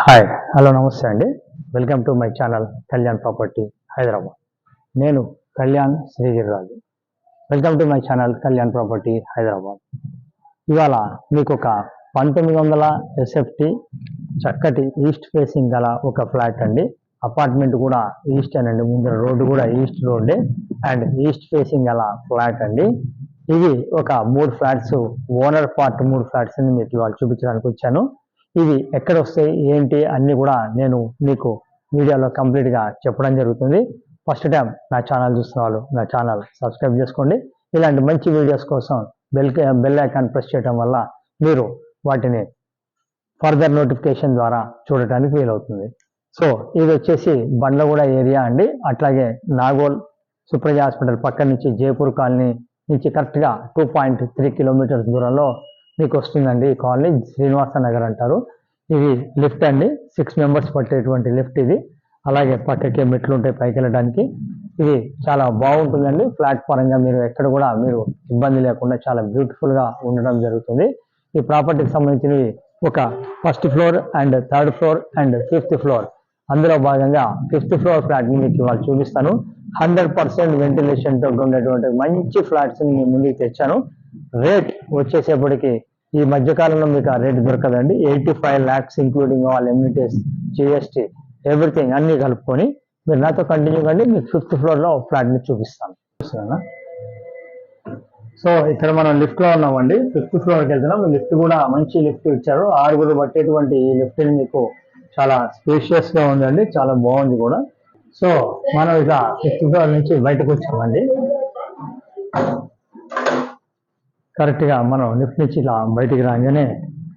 Hi hello నమస్తే అండి. Welcome to my channel Kalyan property Hyderabad. నేను Kalyan Srigiriraju. Welcome to my channel Kalyan property Hyderabad. ఇవాళ మీకు ఒక 1900 ఎస్ఎఫ్టీ చక్కటి ఈస్ట్ ఫేసింగ్ గల ఒక ఫ్లాట్ అండి. అపార్ట్మెంట్ కూడా ఈస్ట్ అనండి, ముందర రోడ్డు కూడా ఈస్ట్ రోడ్డే అండ్ ఈస్ట్ ఫేసింగ్ గల ఫ్లాట్ అండి. ఇవి ఒక 3 ఫ్లాట్స్, ఓనర్ పార్ట్ 3 ఫ్లాట్స్ ని మీకు ఇవాళ చూపించడానికి వచ్చాను. ఇవి ఎక్కడ వస్తాయి ఏంటి అన్నీ కూడా నేను మీకు వీడియోలో కంప్లీట్గా చెప్పడం జరుగుతుంది. ఫస్ట్ టైం నా ఛానల్ చూస్తున్న వాళ్ళు నా ఛానల్ సబ్స్క్రైబ్ చేసుకోండి. ఇలాంటి మంచి వీడియోస్ కోసం బెల్ ఐకాన్ ప్రెస్ చేయడం వల్ల మీరు వాటిని ఫర్దర్ నోటిఫికేషన్ ద్వారా చూడటానికి వీలవుతుంది. సో ఇది వచ్చేసి బండ్లగూడ ఏరియా అండి. అట్లాగే నాగోల్ సుప్రజ హాస్పిటల్ పక్క నుంచి జైపూర్ కాలనీ నుంచి కరెక్ట్గా 2.3 కిలోమీటర్స్ దూరంలో మీకు వస్తుందండి. ఈ కాలనీ శ్రీనివాస నగర్ అంటారు. ఇది లిఫ్ట్ అండి, 6 మెంబర్స్ పట్టేటువంటి లిఫ్ట్ ఇది. అలాగే పక్కకే మెట్లు ఉంటాయి పైకి వెళ్ళడానికి. ఇది చాలా బాగుంటుందండి. ఫ్లాట్ పరంగా మీరు ఎక్కడ కూడా మీరు ఇబ్బంది లేకుండా చాలా బ్యూటిఫుల్గా ఉండడం జరుగుతుంది. ఈ ప్రాపర్టీకి సంబంధించినవి ఒక 1st floor and 3rd floor and 5th floor. అందులో భాగంగా 5th ఫ్లోర్ ఫ్లాట్ని మీకు ఇవాళ చూపిస్తాను. 100% వెంటిలేషన్తో ఉండేటువంటి మంచి ఫ్లాట్స్ని మీ ముందుకు తెచ్చాను. రేట్ వచ్చేసేపటికి ఈ మధ్యకాలంలో మీకు ఆ రేట్ దొరకదండి. 85 lakhs including all amenities, GST, everything అన్నీ కలుపుకొని మీరు నాతో కంటిన్యూ కండి. మీకు 5th ఫ్లోర్లో ఫ్లాట్ని చూపిస్తాను. సో ఇక్కడ మనం లిఫ్ట్లో ఉన్నామండి. 5th ఫ్లోర్కి వెళ్తున్నాం. లిఫ్ట్ కూడా మంచి లిఫ్ట్ ఇచ్చారు. 6 పట్టేటువంటి ఈ లిఫ్ట్ని మీకు చాలా స్పేషియస్గా ఉందండి, చాలా బాగుంది కూడా. సో మనం ఇక 5th ఫ్లోర్ నుంచి బయటకు వచ్చామండి. కరెక్ట్గా మనం లిఫ్ట్ నుంచి ఇలా బయటికి రాగానే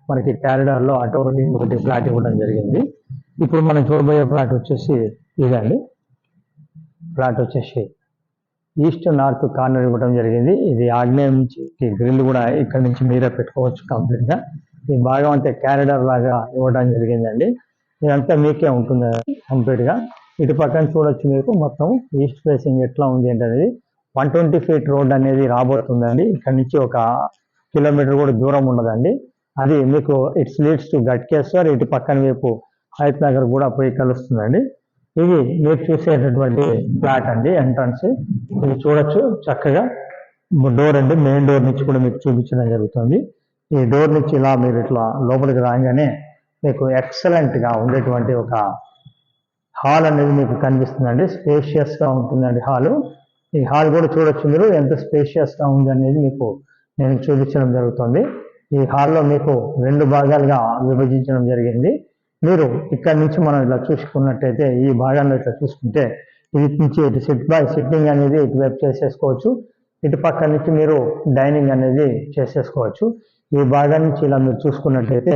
మనకి క్యారిడార్లో అటోని ఒకటి ఫ్లాట్ ఇవ్వడం జరిగింది. ఇప్పుడు మనం చూడబోయే ఫ్లాట్ వచ్చేసి ఇదండి. ఫ్లాట్ వచ్చేసి ఈస్ట్ నార్త్ కార్నర్ ఇవ్వడం జరిగింది. ఇది ఆగ్నేయం నుంచి గ్రిల్ కూడా ఇక్కడ నుంచి మీరే పెట్టుకోవచ్చు కంప్లీట్గా. ఈ భాగం అంతా క్యారిడార్ లాగా ఇవ్వడం జరిగిందండి. ఇదంతా మీకే ఉంటుంది కంప్లీట్గా. ఇటు పక్కన చూడొచ్చు మీకు మొత్తం ఈస్ట్ ఫేసింగ్ ఎట్లా ఉంది ఏంటనేది. 120 feet రోడ్ అనేది రాబోతుందండి. ఇక్కడ నుంచి 1 కిలోమీటర్ కూడా దూరం ఉండదండి. అది మీకు ఇట్స్ లీడ్స్ టు గట్కేశ్వర్. ఇటు పక్కన వైపు హైత్ నగర్ కూడా పోయి కలుస్తుందండి. ఇది మీరు చూసేటటువంటి ఫ్లాట్ అండి, ఎంట్రన్స్. ఇది చూడొచ్చు చక్కగా డోర్ అండి. మెయిన్ డోర్ నుంచి కూడా మీకు చూపించడం జరుగుతుంది. ఈ డోర్ నుంచి ఇలా మీరు ఇట్లా లోపలికి రాగానే మీకు ఎక్సలెంట్గా ఉండేటువంటి ఒక హాల్ అనేది మీకు కనిపిస్తుందండి. స్పేషియస్గా ఉంటుందండి హాలు. ఈ హాల్ కూడా చూడొచ్చు మీరు ఎంత స్పేషియస్గా ఉంది అనేది మీకు నేను చూపించడం జరుగుతుంది. ఈ హాల్లో మీకు 2 భాగాలుగా విభజించడం జరిగింది. మీరు ఇక్కడ నుంచి మనం ఇలా చూసుకున్నట్టయితే ఈ భాగాన్ని ఇట్లా చూసుకుంటే ఇటు నుంచి ఇటు సిట్టింగ్ అనేది ఇటువైపు చేసేసుకోవచ్చు. ఇటు పక్క నుంచి మీరు డైనింగ్ అనేది చేసేసుకోవచ్చు. ఈ భాగం నుంచి ఇలా మీరు చూసుకున్నట్టయితే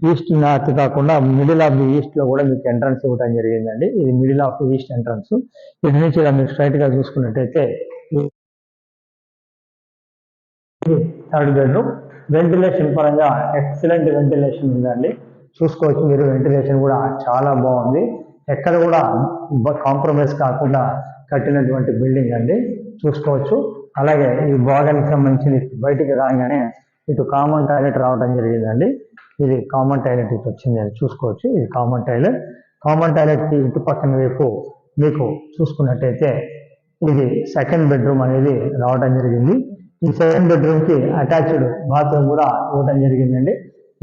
ఈస్ట్ నార్త్ కాకుండా మిడిల్ ఆఫ్ ది ఈస్ట్ లో కూడా మీకు ఎంట్రన్స్ ఇవ్వడం జరిగిందండి. ఇది middle of the east entrance. ఇటు నుంచి ఇలా మీరు స్ట్రైట్ గా చూసుకున్నట్టయితే 3rd బెడ్రూమ్. వెంటిలేషన్ పరంగా ఎక్సలెంట్ వెంటిలేషన్ ఉందండి. చూసుకోవచ్చు మీరు. వెంటిలేషన్ కూడా చాలా బాగుంది. ఎక్కడ కూడా కాంప్రమైజ్ కాకుండా కట్టినటువంటి బిల్డింగ్ అండి, చూసుకోవచ్చు. అలాగే ఈ భాగానికి సంబంధించి బయటికి రాగానే ఇటు కామన్ టాయిలెట్ రావడం జరిగిందండి. ఇది కామన్ టాయిలెట్ ఇటు వచ్చింది అని చూసుకోవచ్చు. ఇది కామన్ టాయిలెట్. కామన్ టాయిలెట్కి ఇటు పక్కన వైపు మీకు చూసుకున్నట్టయితే ఇది 2nd బెడ్రూమ్ అనేది రావడం జరిగింది. ఈ 2nd బెడ్రూమ్కి అటాచ్డ్ బాత్రూమ్ కూడా ఇవ్వడం జరిగిందండి.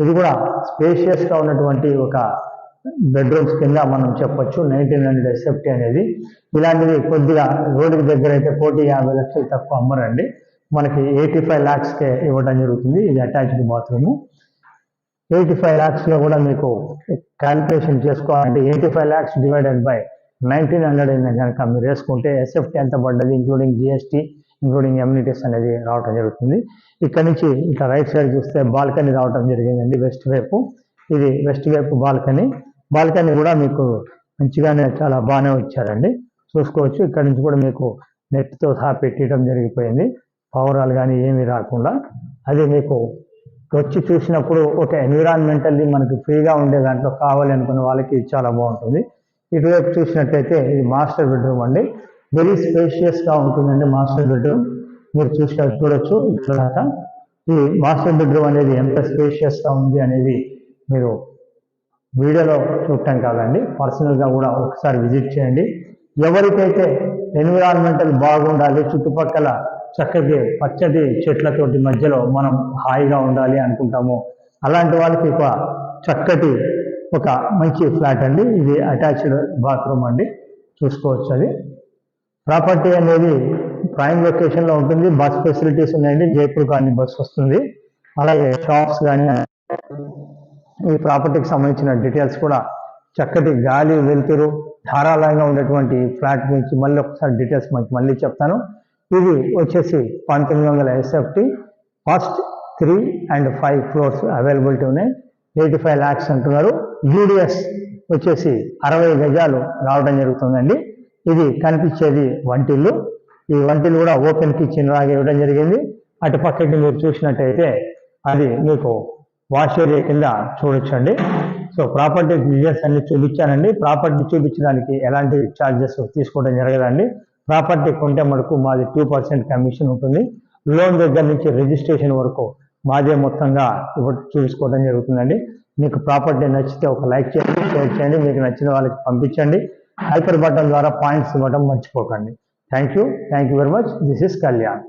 ఇది కూడా స్పేషియస్గా ఉన్నటువంటి ఒక బెడ్రూమ్స్ కింద మనం చెప్పొచ్చు. 1900 ఎస్ఎఫ్టీ అనేది. ఇలాంటిది కొద్దిగా రోడ్డుకి దగ్గర అయితే 1,50 లక్షలు తక్కువ అమ్మరండి. మనకి 85 lakhsకే ఇవ్వడం జరుగుతుంది. ఇది అటాచ్డ్ బాత్రూము. 85 lakhsలో కూడా మీకు క్యాలిక్యులేషన్ చేసుకోవాలంటే 85 lakhs డివైడెడ్ బై 1900 కనుక మీరు వేసుకుంటే ఎస్ఎఫ్టీ ఎంత పడ్డది ఇంక్లూడింగ్ జిఎస్టీ, ఇంక్లూడింగ్ ఎమ్యూనిటీస్ అనేది రావడం జరుగుతుంది. ఇక్కడ నుంచి ఇట్లా రైట్ సైడ్ చూస్తే బాల్కనీ రావడం జరిగిందండి. వెస్ట్ వైపు. ఇది వెస్ట్ వైపు బాల్కనీ. బాల్కనీ కూడా మీకు మంచిగానే చాలా బాగానే వచ్చారండి, చూసుకోవచ్చు. ఇక్కడ నుంచి కూడా మీకు నెట్తో సహా పెట్టడం జరిగిపోయింది. పవరాలు కానీ ఏమీ రాకుండా. అది మీకు వచ్చి చూసినప్పుడు ఒక ఎన్విరాన్మెంటల్లీ మనకి ఫ్రీగా ఉండే దాంట్లో కావాలి అనుకున్న వాళ్ళకి చాలా బాగుంటుంది. ఇటువైపు చూసినట్టయితే ఇది మాస్టర్ బెడ్రూమ్ అండి. వెరీ స్పేషియస్గా ఉంటుందండి మాస్టర్ బెడ్రూమ్. మీరు చూడొచ్చు. ఇక్కడ ఈ మాస్టర్ బెడ్రూమ్ అనేది ఎంత స్పేషియస్గా ఉంది అనేది మీరు వీడియోలో చూడటం కాదండి, పర్సనల్గా కూడా ఒకసారి విజిట్ చేయండి. ఎవరికైతే ఎన్విరాన్మెంటల్ బాగుండాలి, చుట్టుపక్కల చక్కటి పచ్చటి చెట్లతోటి మధ్యలో మనం హాయిగా ఉండాలి అనుకుంటామో అలాంటి వాళ్ళకి ఒక చక్కటి ఒక మంచి ఫ్లాట్ అండి. ఇది అటాచ్డ్ బాత్రూమ్ అండి, చూసుకోవచ్చు. అది ప్రాపర్టీ అనేది ప్రైమ్ లొకేషన్లో ఉంటుంది. బస్ ఫెసిలిటీస్ ఉన్నాయండి, జైపూర్ కానీ బస్ వస్తుంది. అలాగే షాప్స్ కానీ ఈ ప్రాపర్టీకి సంబంధించిన డీటెయిల్స్ కూడా చక్కటి గాలి వెలుతురు ధారాళంగా ఉండేటువంటి ఫ్లాట్ గురించి మళ్ళీ ఒకసారి డీటెయిల్స్ మళ్ళీ చెప్తాను. ఇది వచ్చేసి 1900 SFT, first 3 and 5 floors availability ఉన్నాయి. 85 lakhs అంటున్నారు. యూడిఎస్ వచ్చేసి 60 గజాలు రావడం జరుగుతుందండి. ఇది కనిపించేది వంటిల్లు. ఈ వంటిల్లు కూడా ఓపెన్ కిచెన్ లాగా ఇవ్వడం జరిగింది. అటు పక్కకి మీరు చూసినట్టయితే అది మీకు వాష్ ఏరియా కింద చూడొచ్చండి. సో ప్రాపర్టీ డీటెయిల్స్ అన్ని చూపించానండి. ప్రాపర్టీ చూపించడానికి ఎలాంటి ఛార్జెస్ తీసుకోవడం జరగదండి. ప్రాపర్టీ కొంటే మనకు మాది 2% కమిషన్ ఉంటుంది. లోన్ దగ్గర నుంచి రిజిస్ట్రేషన్ వరకు మాదే మొత్తంగా చూసుకోవడం జరుగుతుందండి. మీకు ప్రాపర్టీ నచ్చితే ఒక లైక్ చేయండి, షేర్ చేయండి, మీకు నచ్చిన వాళ్ళకి పంపించండి. హైపర్ బటన్ ద్వారా పాయింట్స్ ఇవ్వడం మర్చిపోకండి. Thank you very much. This is Kalyan.